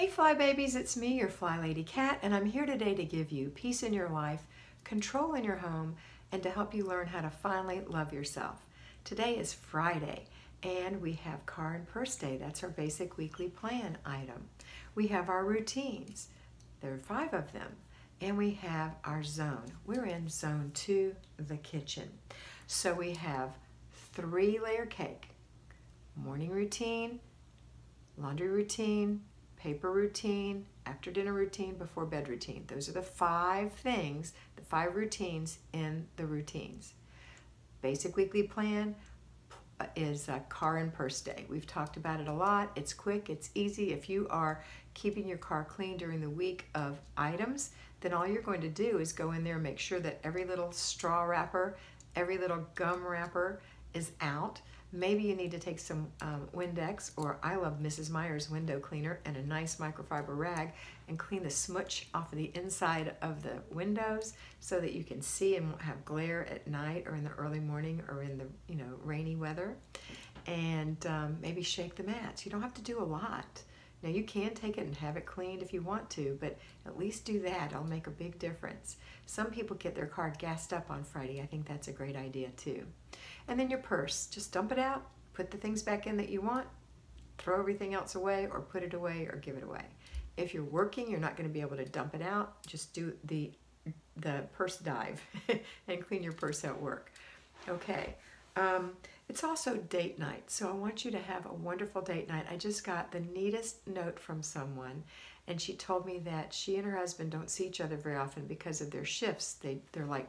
Hey Fly Babies, it's me, your FlyLady Kat, and I'm here today to give you peace in your life, control in your home, and to help you learn how to finally love yourself. Today is Friday, and we have Car and Purse Day. That's our basic weekly plan item. We have our routines. There are 5 of them. And we have our zone. We're in zone 2, the kitchen. So we have 3-layer cake, morning routine, laundry routine, paper routine, after dinner routine, before bed routine. Those are the 5 things, the 5 routines in the routines. Basic weekly plan is Car and Purse Day. We've talked about it a lot. It's quick, it's easy. If you are keeping your car clean during the week of items, then all you're going to do is go in there and make sure that every little straw wrapper, every little gum wrapper is out. Maybe you need to take some Windex, or I love Mrs. Meyer's window cleaner, and a nice microfiber rag, and clean the smudge off of the inside of the windows so that you can see and won't have glare at night or in the early morning or in the rainy weather. And maybe shake the mats. You don't have to do a lot. Now you can take it and have it cleaned if you want to, but at least do that. It'll make a big difference. Some people get their car gassed up on Friday. I think that's a great idea too. And then your purse, just dump it out, put the things back in that you want, throw everything else away, or put it away or give it away. If you're working, you're not going to be able to dump it out. Just do the purse dive and clean your purse at work. Okay. It's also date night, so I want you to have a wonderful date night. I just got the neatest note from someone, and she told me that she and her husband don't see each other very often because of their shifts. They're like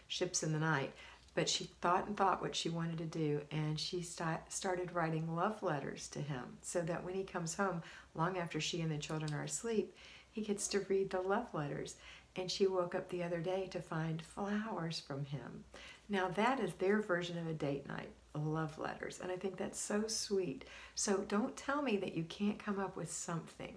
ships in the night. But she thought and thought what she wanted to do, and she started writing love letters to him so that when he comes home, long after she and the children are asleep, he gets to read the love letters. And she woke up the other day to find flowers from him. Now that is their version of a date night, love letters, and I think that's so sweet. So don't tell me that you can't come up with something,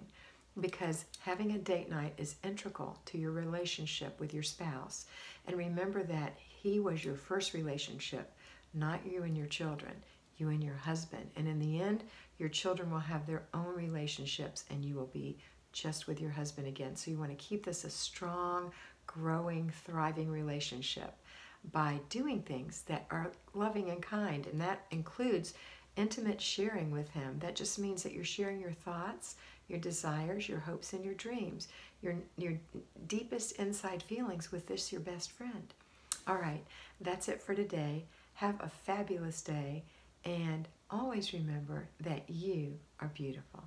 because having a date night is integral to your relationship with your spouse. And remember that he was your first relationship, not you and your children, you and your husband. And in the end, your children will have their own relationships, and you will be just with your husband again. So you want to keep this a strong, growing, thriving relationship by doing things that are loving and kind. And that includes intimate sharing with him. That just means that you're sharing your thoughts, your desires, your hopes, and your dreams, your deepest inside feelings with this, your best friend. All right, that's it for today. Have a fabulous day, and always remember that you are beautiful.